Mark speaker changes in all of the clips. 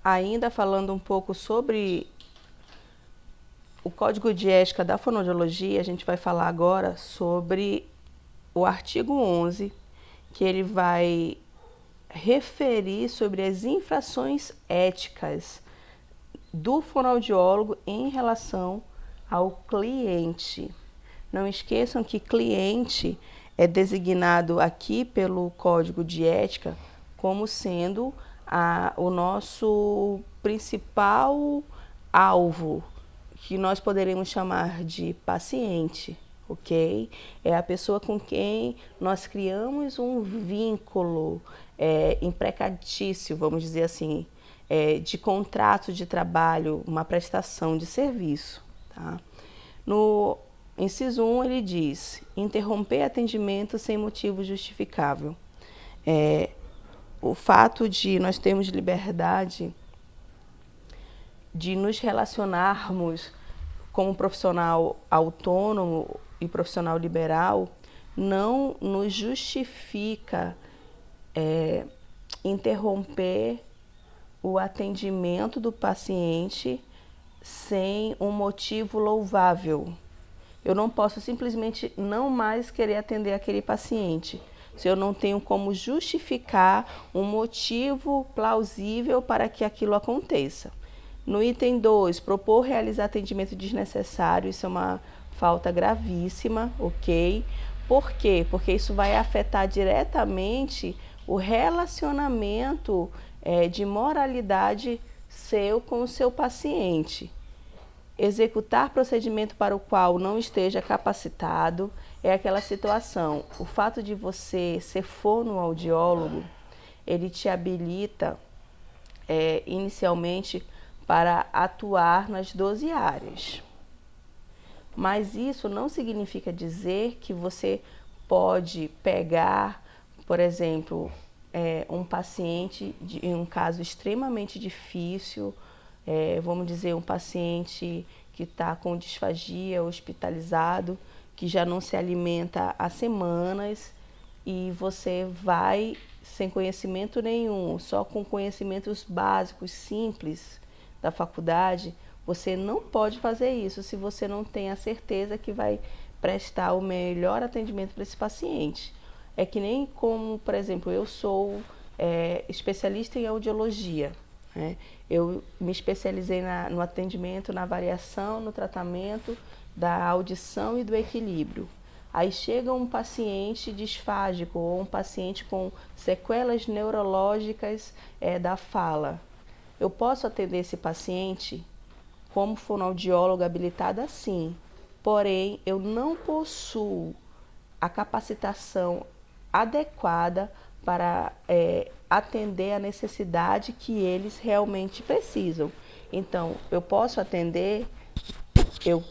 Speaker 1: ainda falando um pouco sobre o Código de Ética da Fonoaudiologia, a gente vai falar agora sobre o artigo 11, que ele vai referir sobre as infrações éticas do fonoaudiólogo em relação ao cliente. Não esqueçam que cliente é designado aqui pelo Código de Ética como sendo o nosso principal alvo, que nós poderemos chamar de paciente, ok? É a pessoa com quem nós criamos um vínculo emprecatício, vamos dizer assim, de contrato de trabalho, uma prestação de serviço. Tá? No inciso 1, ele diz: interromper atendimento sem motivo justificável. O fato de nós termos liberdade de nos relacionarmos como profissional autônomo e profissional liberal não nos justifica interromper o atendimento do paciente sem um motivo louvável. Eu não posso simplesmente não mais querer atender aquele paciente, se eu não tenho como justificar um motivo plausível para que aquilo aconteça. No item 2, propor realizar atendimento desnecessário, isso é uma falta gravíssima, ok? Por quê? Porque isso vai afetar diretamente o relacionamento de moralidade seu com o seu paciente. Executar procedimento para o qual não esteja capacitado é aquela situação. O fato de você ser fonoaudiólogo, ele te habilita inicialmente para atuar nas 12 áreas. Mas isso não significa dizer que você pode pegar, por exemplo, um paciente em um caso extremamente difícil, vamos dizer, um paciente que está com disfagia, hospitalizado, que já não se alimenta há semanas, e você vai sem conhecimento nenhum, só com conhecimentos básicos, simples da faculdade, você não pode fazer isso se você não tem a certeza que vai prestar o melhor atendimento para esse paciente. É que nem como, por exemplo, eu sou especialista em audiologia, né? Eu me especializei no atendimento, na variação, no tratamento da audição e do equilíbrio. Aí chega um paciente disfágico ou um paciente com sequelas neurológicas da fala. Eu posso atender esse paciente como fonoaudióloga habilitada, sim, porém eu não possuo a capacitação adequada para atender a necessidade que eles realmente precisam. Então, eu posso atender? Eu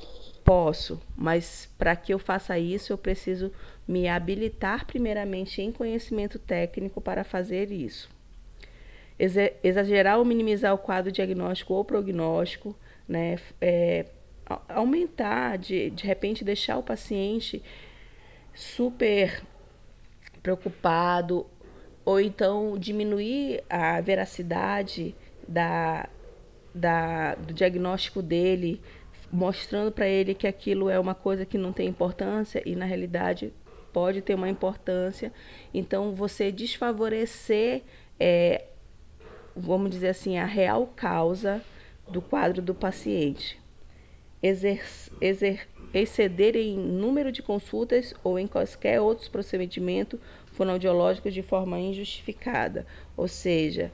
Speaker 1: posso, mas para que eu faça isso, eu preciso me habilitar primeiramente em conhecimento técnico para fazer isso. Exagerar ou minimizar o quadro diagnóstico ou prognóstico, né? Aumentar, de repente deixar o paciente super preocupado, ou então diminuir a veracidade do diagnóstico dele, mostrando para ele que aquilo é uma coisa que não tem importância e na realidade pode ter uma importância. Então você desfavorecer, vamos dizer assim, a real causa do quadro do paciente. Exceder em número de consultas ou em quaisquer outros procedimentos fonoaudiológicos de forma injustificada. Ou seja,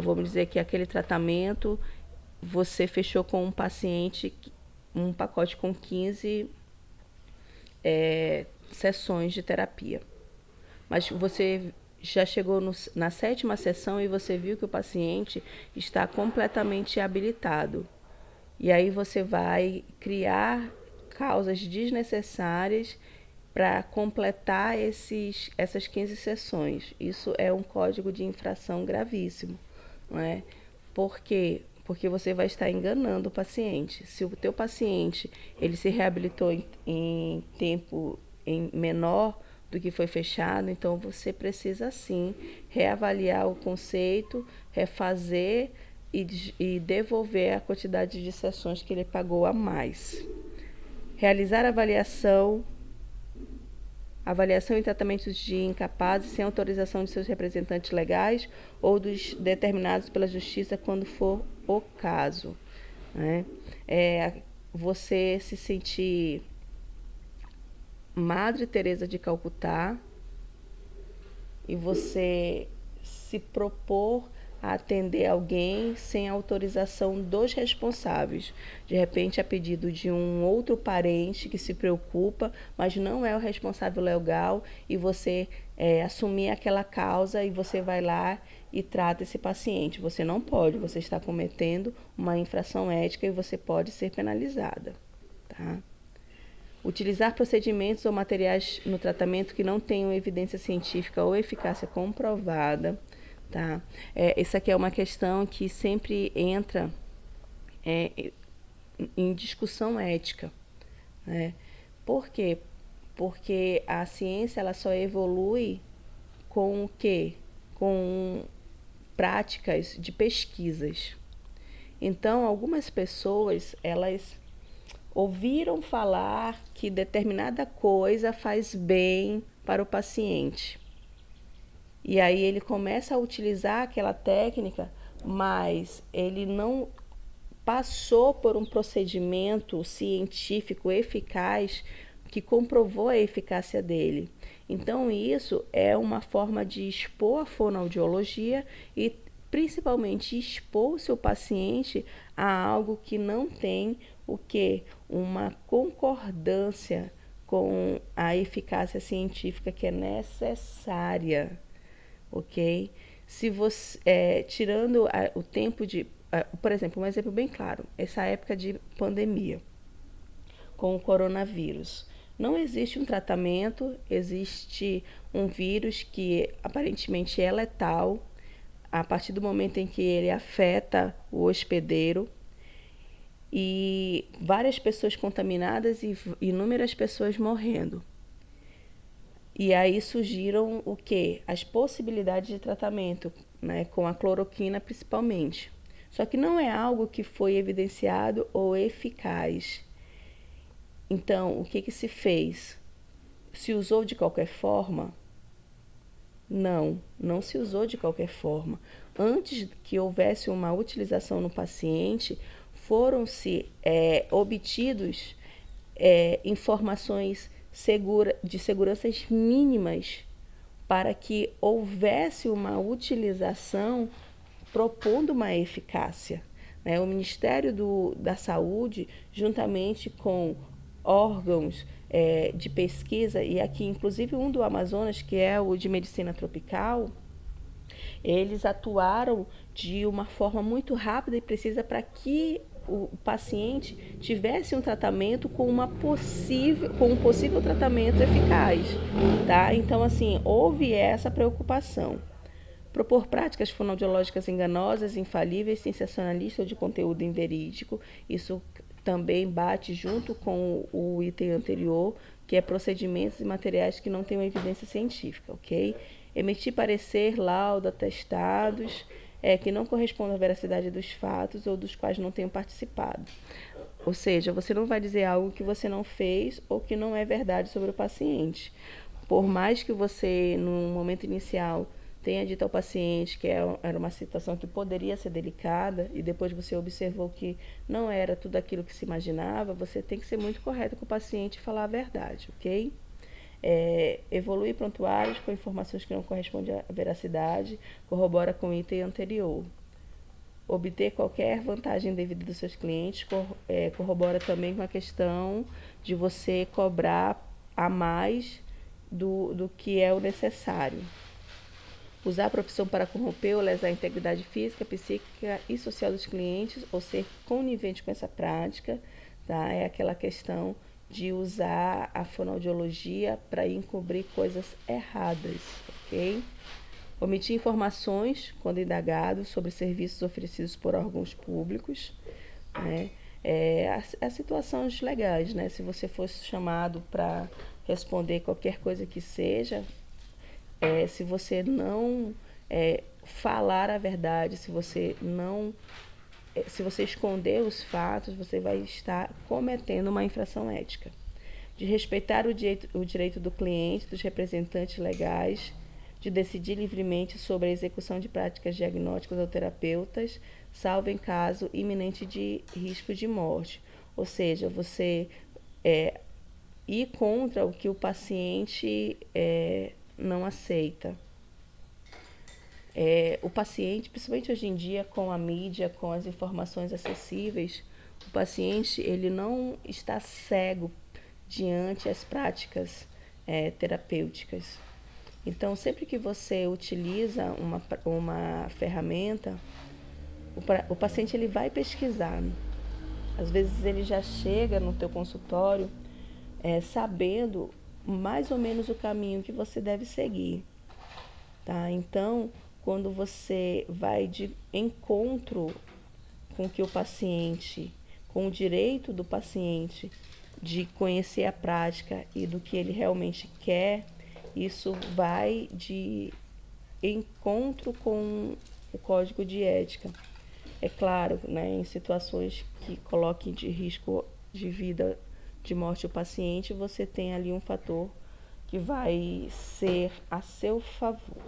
Speaker 1: vamos dizer que aquele tratamento você fechou com um paciente um pacote com 15 sessões de terapia. Mas você já chegou na 7ª sessão e você viu que o paciente está completamente habilitado. E aí você vai criar causas desnecessárias para completar essas 15 sessões. Isso é um código de infração gravíssimo, não é? Por quê? Porque você vai estar enganando o paciente. Se o teu paciente ele se reabilitou em tempo menor do que foi fechado, então você precisa sim reavaliar o conceito, refazer e devolver a quantidade de sessões que ele pagou a mais. Realizar avaliação em tratamentos de incapazes sem autorização de seus representantes legais ou dos determinados pela justiça quando for o caso. Né? Você se sentir Madre Teresa de Calcutá e você se propor a atender alguém sem autorização dos responsáveis. De repente, a pedido de um outro parente que se preocupa, mas não é o responsável legal, e você assumir aquela causa e você vai lá e trata esse paciente. Você não pode, você está cometendo uma infração ética e você pode ser penalizada. Tá? Utilizar procedimentos ou materiais no tratamento que não tenham evidência científica ou eficácia comprovada. Tá? Essa aqui é uma questão que sempre entra em discussão ética. Né? Por quê? Porque a ciência ela só evolui com o quê? Com práticas de pesquisas. Então, algumas pessoas, elas ouviram falar que determinada coisa faz bem para o paciente. E aí ele começa a utilizar aquela técnica, mas ele não passou por um procedimento científico eficaz que comprovou a eficácia dele. Então isso é uma forma de expor a fonoaudiologia e principalmente expor o seu paciente a algo que não tem o quê? Uma concordância com a eficácia científica que é necessária. Ok? Se você, tirando o tempo de... por exemplo, um exemplo bem claro, essa época de pandemia com o coronavírus. Não existe um tratamento, existe um vírus que aparentemente é letal a partir do momento em que ele afeta o hospedeiro, e várias pessoas contaminadas e inúmeras pessoas morrendo. E aí surgiram o quê? As possibilidades de tratamento, né, com a cloroquina principalmente. Só que não é algo que foi evidenciado ou eficaz. Então, o que se fez? Se usou de qualquer forma? Não, não se usou de qualquer forma. Antes que houvesse uma utilização no paciente, foram-se obtidos informações de seguranças mínimas para que houvesse uma utilização propondo uma eficácia. Né? O Ministério da Saúde, juntamente com órgãos de pesquisa, e aqui inclusive um do Amazonas, que é o de medicina tropical, eles atuaram de uma forma muito rápida e precisa para que o paciente tivesse um tratamento com um possível tratamento eficaz, tá? Então, assim, houve essa preocupação. Propor práticas fonoaudiológicas enganosas, infalíveis, sensacionalistas ou de conteúdo inverídico, isso também bate junto com o item anterior, que é procedimentos e materiais que não tenham evidência científica, ok? Emitir parecer, laudo, atestados, que não correspondam à veracidade dos fatos ou dos quais não tenham participado. Ou seja, você não vai dizer algo que você não fez ou que não é verdade sobre o paciente. Por mais que você, no momento inicial, tenha dito ao paciente que era uma situação que poderia ser delicada e depois você observou que não era tudo aquilo que se imaginava, você tem que ser muito correto com o paciente e falar a verdade, ok? Evoluir prontuários com informações que não correspondem à veracidade, corrobora com o item anterior. Obter qualquer vantagem devida dos seus clientes, corrobora também com a questão de você cobrar a mais do que é o necessário. Usar a profissão para corromper ou lesar a integridade física, psíquica e social dos clientes, ou ser conivente com essa prática, tá? É aquela questão de usar a fonoaudiologia para encobrir coisas erradas, ok? Omitir informações, quando indagado, sobre serviços oferecidos por órgãos públicos, né? As situações legais, né? Se você fosse chamado para responder qualquer coisa que seja, se você não falar a verdade, se você não, se você esconder os fatos, você vai estar cometendo uma infração ética. De respeitar o direito do cliente, dos representantes legais, de decidir livremente sobre a execução de práticas diagnósticas ou terapeutas, salvo em caso iminente de risco de morte. Ou seja, você ir contra o que o paciente não aceita. O paciente, principalmente hoje em dia, com a mídia, com as informações acessíveis, o paciente ele não está cego diante as práticas terapêuticas. Então, sempre que você utiliza uma ferramenta, o paciente ele vai pesquisar. Às vezes ele já chega no teu consultório sabendo mais ou menos o caminho que você deve seguir. Tá? Então, quando você vai de encontro com que o paciente, com o direito do paciente de conhecer a prática e do que ele realmente quer, isso vai de encontro com o código de ética. É claro, né, em situações que coloquem de risco de vida, de morte o paciente, você tem ali um fator que vai ser a seu favor.